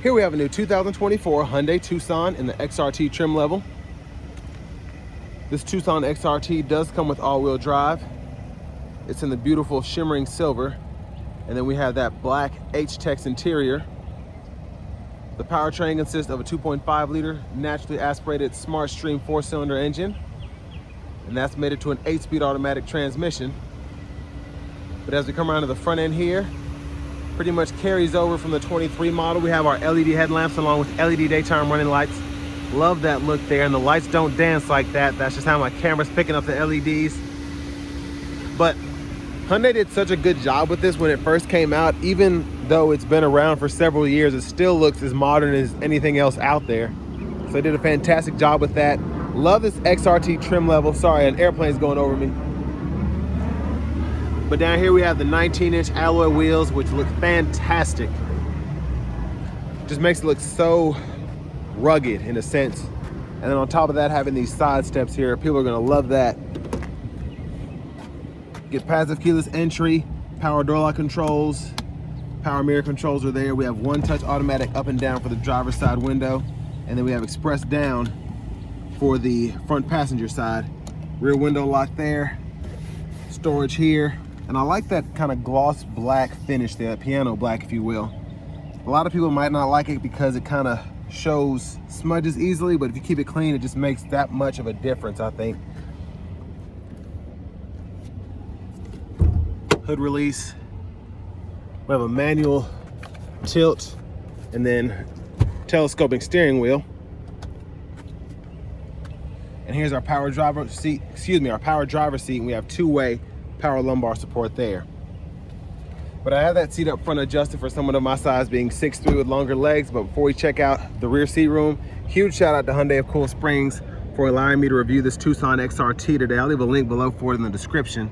Here we have a new 2024 Hyundai Tucson in the XRT trim level. This Tucson XRT does come with all-wheel drive. It's in the beautiful shimmering silver. And then we have that black H-tex interior. The powertrain consists of a 2.5 liter naturally aspirated smart stream 4-cylinder engine. And that's mated to an 8-speed automatic transmission. But as we come around to the front end here, pretty much carries over from the 23 model. We have our LED headlamps along with LED daytime running lights. Love that look there, and the lights don't dance like that. That's just how my camera's picking up the LEDs. But Hyundai did such a good job with this when it first came out. Even though it's been around for several years, it still looks as modern as anything else out there. So they did a fantastic job with that. Love this XRT trim level. Sorry, an airplane's going over me. But down here we have the 19-inch alloy wheels, which look fantastic. Just makes it look so rugged in a sense. And then on top of that, having these side steps here, people are gonna love that. Get passive keyless entry, power door lock controls, power mirror controls are there. We have one-touch automatic up and down for the driver's side window. And then we have express down for the front passenger side. Rear window lock there, storage here. And I like that kind of gloss black finish there, piano black, if you will. A lot of people might not like it because it kind of shows smudges easily, but if you keep it clean, it just makes that much of a difference, I think. Hood release. We have a manual tilt and then telescoping steering wheel. And here's our power driver seat, and we have two-way power lumbar support there. But I have that seat up front adjusted for someone of my size, being 6'3" with longer legs. But before we check out the rear seat room, huge shout out to Hyundai of Cool Springs for allowing me to review this Tucson XRT today. I'll leave a link below for it in the description.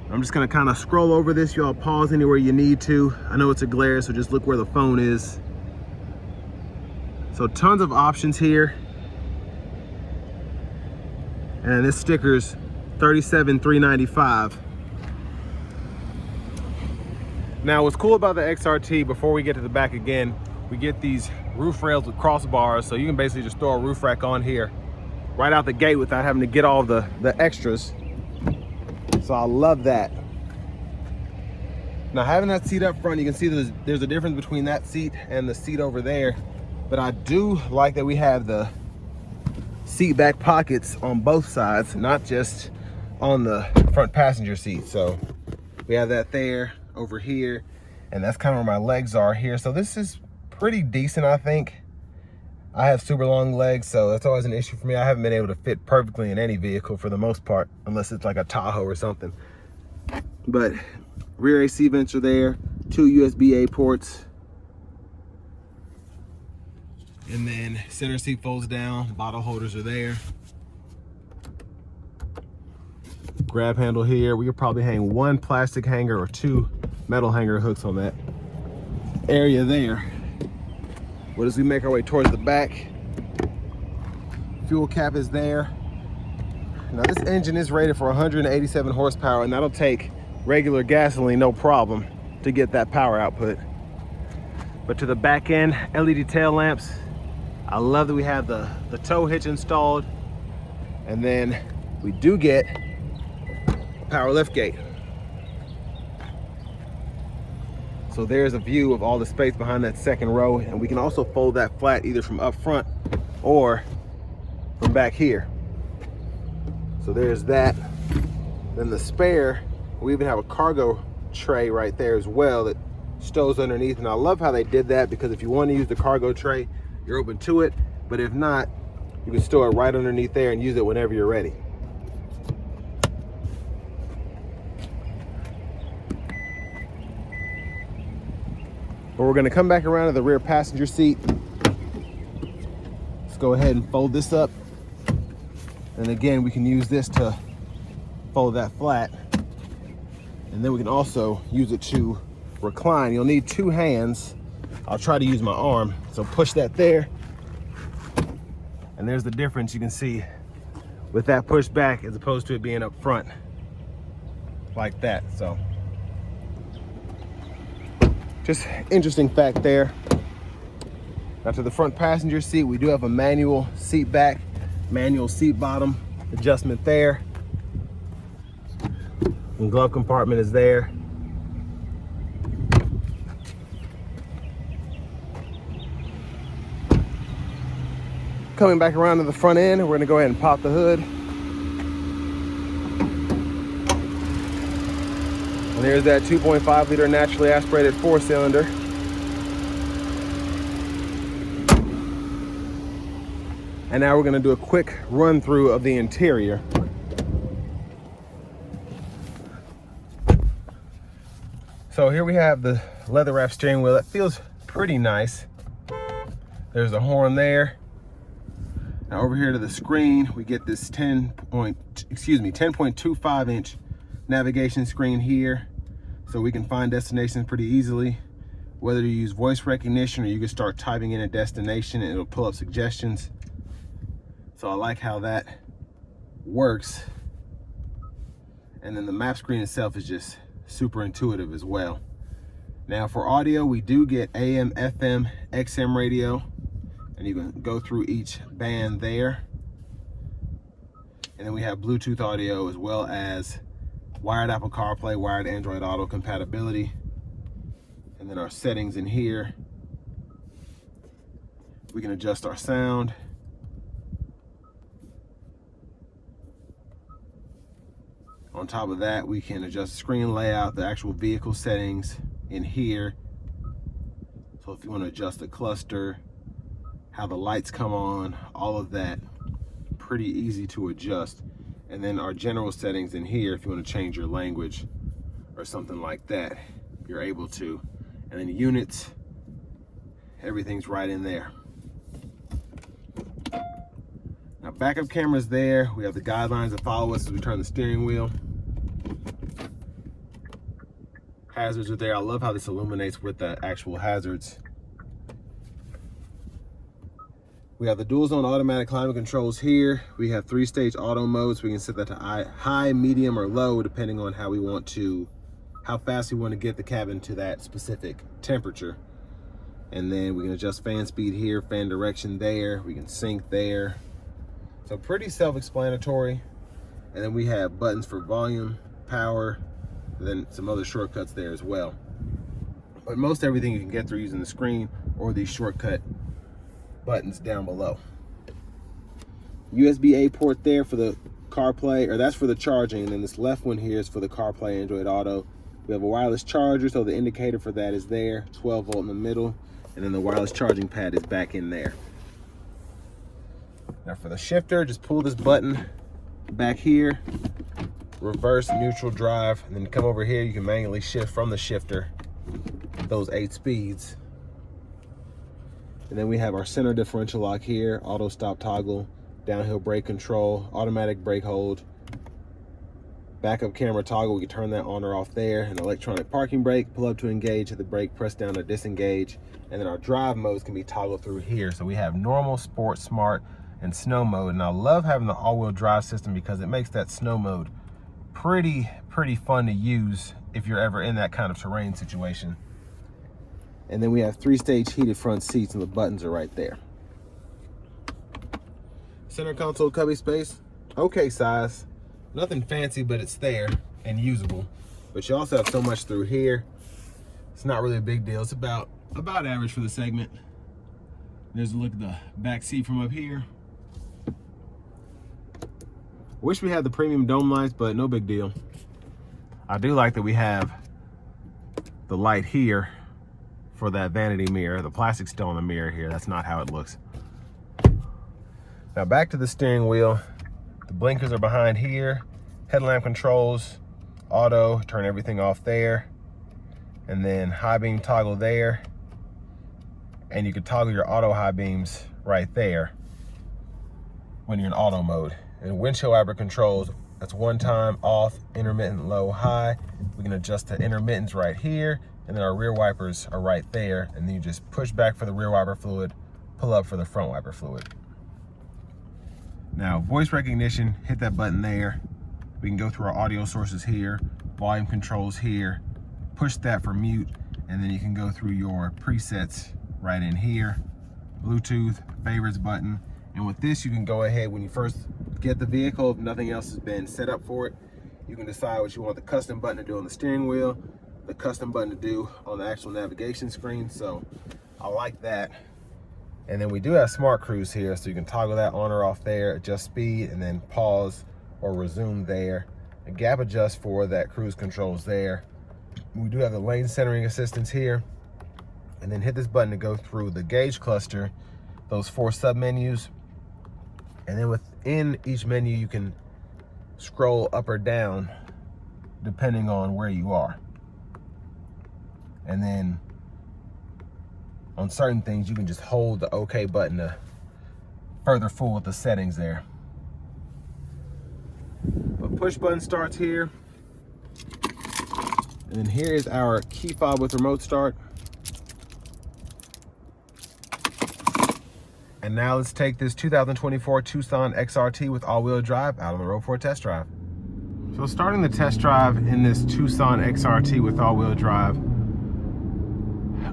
I'm just gonna kind of scroll over this. Y'all pause anywhere you need to. I know it's a glare, so just look where the phone is. So tons of options here. And this sticker's $37,395. Now what's cool about the XRT, before we get to the back again, we get these roof rails with crossbars, so you can basically just throw a roof rack on here right out the gate without having to get all the extras. So I love that. Now having that seat up front, you can see there's a difference between that seat and the seat over there, but I do like that we have the seat back pockets on both sides, not just on the front passenger seat. So we have that there, over here, and that's kind of where my legs are here. So this is pretty decent, I think. I have super long legs, so that's always an issue for me. I haven't been able to fit perfectly in any vehicle for the most part, unless it's like a Tahoe or something. But rear AC vents are there, 2 USB-A ports. And then center seat folds down, bottle holders are there. Grab handle here. We could probably hang one plastic hanger or 2 metal hanger hooks on that area there. But as we make our way towards the back, fuel cap is there. Now this engine is rated for 187 horsepower, and that'll take regular gasoline no problem to get that power output. But to the back end, LED tail lamps. I love that we have the tow hitch installed, and then we do get power lift gate. So there's a view of all the space behind that second row, and we can also fold that flat either from up front or from back here. So there's that. Then the spare, we even have a cargo tray right there as well that stows underneath, and I love how they did that, because if you want to use the cargo tray, you're open to it, but if not, you can store it right underneath there and use it whenever you're ready. But we're going to come back around to the rear passenger seat. Let's go ahead and fold this up. And again, we can use this to fold that flat. And then we can also use it to recline. You'll need 2 hands. I'll try to use my arm. So push that there. And there's the difference you can see with that push back as opposed to it being up front like that. So just interesting fact there. Now to the front passenger seat, we do have a manual seat back, manual seat bottom adjustment there. And glove compartment is there. Coming back around to the front end, we're gonna go ahead and pop the hood. And there's that 2.5 liter naturally aspirated 4-cylinder. And now we're gonna do a quick run through of the interior. So here we have the leather wrap steering wheel. That feels pretty nice. There's a horn there. Now over here to the screen, we get this 10.25 inch navigation screen here. So we can find destinations pretty easily. Whether you use voice recognition or you can start typing in a destination and it'll pull up suggestions. So I like how that works. And then the map screen itself is just super intuitive as well. Now for audio, we do get AM, FM, XM radio. And you can go through each band there. And then we have Bluetooth audio as well as wired Apple CarPlay, wired Android Auto compatibility. And then our settings in here. We can adjust our sound. On top of that, we can adjust the screen layout, the actual vehicle settings in here. So if you want to adjust the cluster, how the lights come on, all of that, pretty easy to adjust. And then our general settings in here, if you want to change your language or something like that, you're able to. And then units, everything's right in there. Now backup camera's there. We have the guidelines that follow us as we turn the steering wheel. Hazards are there. I love how this illuminates with the actual hazards. We have the dual zone automatic climate controls here. We have 3-stage auto modes. We can set that to high, medium, or low, depending on how fast we want to get the cabin to that specific temperature. And then we can adjust fan speed here, fan direction there. We can sync there. So pretty self-explanatory. And then we have buttons for volume, power, and then some other shortcuts there as well. But most everything you can get through using the screen or these shortcut buttons down below. USB-A port there for the CarPlay, or that's for the charging, and then this left one here is for the CarPlay Android Auto. We have a wireless charger, so the indicator for that is there, 12 volt in the middle, and then the wireless charging pad is back in there. Now for the shifter, just pull this button back here, reverse, neutral, drive, and then come over here, you can manually shift from the shifter those 8 speeds. And then we have our center differential lock here, auto stop toggle, downhill brake control, automatic brake hold, backup camera toggle, we can turn that on or off there, and electronic parking brake, pull up to engage, hit the brake, press down to disengage, and then our drive modes can be toggled through here. So we have normal, sport, smart, and snow mode. And I love having the all-wheel drive system because it makes that snow mode pretty fun to use if you're ever in that kind of terrain situation. And then we have 3-stage heated front seats, and the buttons are right there. Center console cubby space, okay size. Nothing fancy, but it's there and usable. But you also have so much through here. It's not really a big deal. It's about average for the segment. There's a look at the back seat from up here. Wish we had the premium dome lights, but no big deal. I do like that we have the light here for that vanity mirror. The plastic's still on the mirror here. That's not how it looks. Now back to the steering wheel. The blinkers are behind here. Headlamp controls, auto, turn everything off there. And then high beam toggle there. And you can toggle your auto high beams right there when you're in auto mode. And windshield wiper controls, that's one time off, intermittent, low, high. We can adjust the intermittents right here. And then our rear wipers are right there. And then you just push back for the rear wiper fluid, pull up for the front wiper fluid. Now, voice recognition, hit that button there. We can go through our audio sources here, volume controls here, push that for mute, and then you can go through your presets right in here. Bluetooth, favorites button. And with this, you can go ahead when you first get the vehicle, if nothing else has been set up for it, you can decide what you want the custom button to do on the steering wheel, the custom button to do on the actual navigation screen. So I like that. And then we do have smart cruise here, so you can toggle that on or off there, adjust speed, and then pause or resume there. A gap adjust for that cruise controls there. We do have the lane centering assistance here. And then hit this button to go through the gauge cluster, those 4 sub menus. And then within each menu, you can scroll up or down depending on where you are. And then on certain things, you can just hold the OK button to further fool with the settings there. But push button starts here. And then here is our key fob with remote start. And now let's take this 2024 Tucson XRT with all-wheel drive out on the road for a test drive. So starting the test drive in this Tucson XRT with all-wheel drive,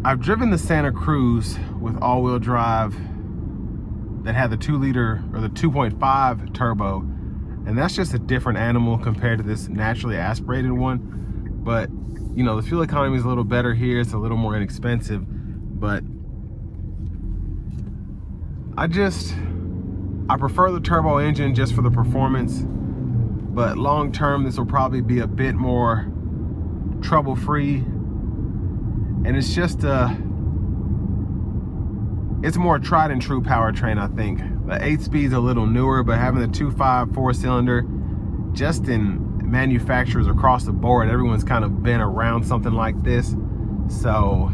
I've driven the Santa Cruz with all-wheel drive that had the 2-liter or the 2.5 turbo, and that's just a different animal compared to this naturally aspirated one. But you know, the fuel economy is a little better here, it's a little more inexpensive, but I prefer the turbo engine just for the performance, but long term this will probably be a bit more trouble-free, and it's just it's more tried and true powertrain. I think the 8-speed's a little newer, but having the 2.5 4-cylinder, just in manufacturers across the board, everyone's kind of been around something like this, so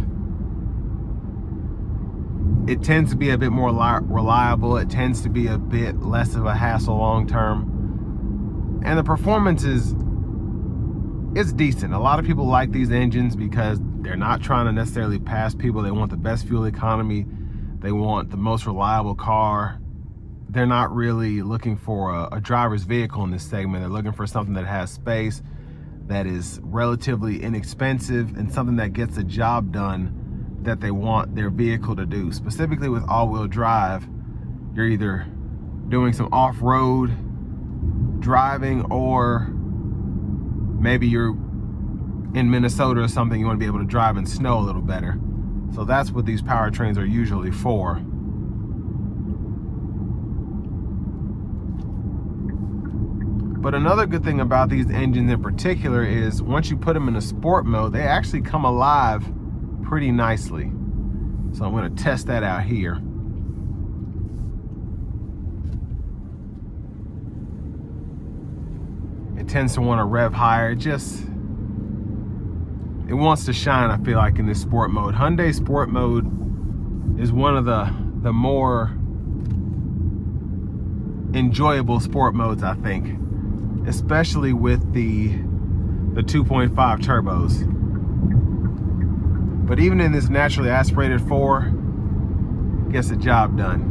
it tends to be a bit more reliable. It tends to be a bit less of a hassle long term, and the performance it's decent. A lot of people like these engines because they're not trying to necessarily pass people. They want the best fuel economy, they want the most reliable car. They're not really looking for a driver's vehicle in this segment. They're looking for something that has space, that is relatively inexpensive, and something that gets the job done that they want their vehicle to do. Specifically with all-wheel drive, you're either doing some off-road driving, or maybe you're in Minnesota or something, you want to be able to drive in snow a little better. So that's what these powertrains are usually for. But another good thing about these engines in particular is once you put them in a sport mode, they actually come alive pretty nicely. So I'm going to test that out here. It tends to want to rev higher. It wants to shine, I feel like, in this sport mode. Hyundai sport mode is one of the more enjoyable sport modes, I think, especially with the 2.5 turbos. But even in this naturally aspirated 4, gets the job done.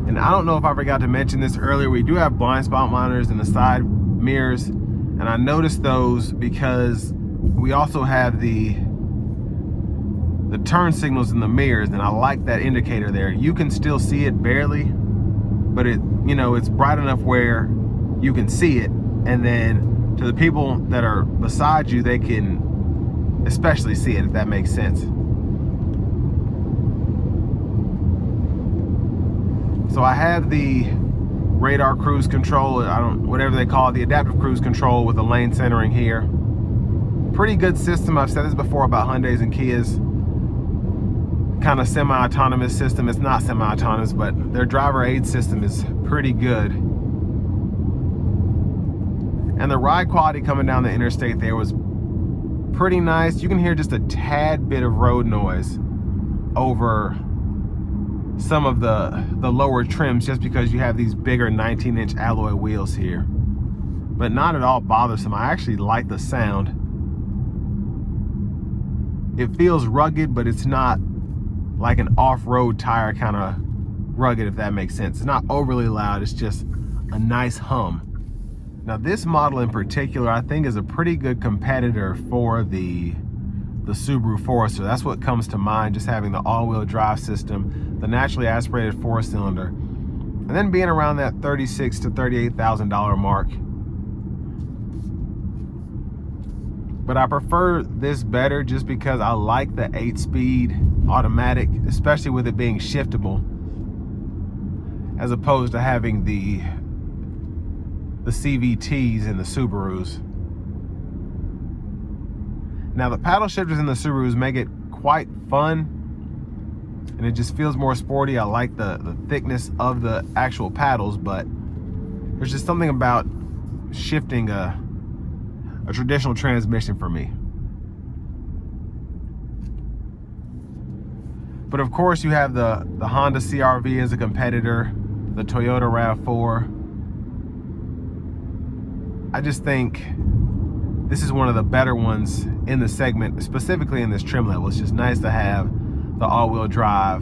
And I don't know if I forgot to mention this earlier, we do have blind spot monitors in the side mirrors, and I noticed those because we also have the turn signals in the mirrors, and I like that indicator there. You can still see it barely, but it's bright enough where you can see it, and then to the people that are beside you, they can especially see it, if that makes sense. So I have the radar cruise control, whatever they call it, the adaptive cruise control with the lane centering here. Pretty good system. I've said this before about Hyundais and Kias. Kind of semi-autonomous system. It's not semi-autonomous, but their driver aid system is pretty good. And the ride quality coming down the interstate there was pretty nice. You can hear just a tad bit of road noise over some of the lower trims just because you have these bigger 19-inch alloy wheels here. But not at all bothersome. I actually like the sound. It feels rugged, but it's not like an off-road tire kind of rugged, if that makes sense. It's not overly loud, it's just a nice hum. Now this model in particular, I think, is a pretty good competitor for the the Subaru Forester. That's what comes to mind, just having the all-wheel drive system, the naturally aspirated 4-cylinder, and then being around that $36,000 to $38,000 mark. But I prefer this better just because I like the 8-speed automatic, especially with it being shiftable, as opposed to having the CVTs in the Subarus. Now the paddle shifters in the Subarus make it quite fun, and it just feels more sporty. I like the thickness of the actual paddles, but there's just something about shifting a traditional transmission for me. But of course you have the Honda CR-V as a competitor, the Toyota RAV4. I just think this is one of the better ones in the segment, specifically in this trim level. It's just nice to have the all-wheel drive.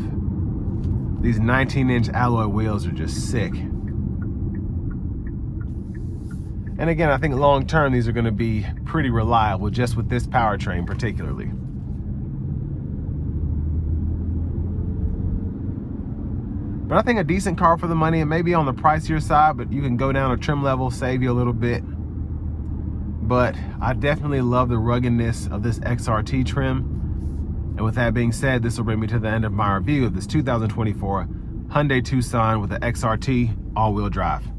These 19-inch alloy wheels are just sick. And again, I think long-term these are going to be pretty reliable, just with this powertrain particularly. But I think a decent car for the money. It may be on the pricier side, but you can go down a trim level, save you a little bit. But I definitely love the ruggedness of this XRT trim. And with that being said, this will bring me to the end of my review of this 2024 Hyundai Tucson with the XRT all-wheel drive.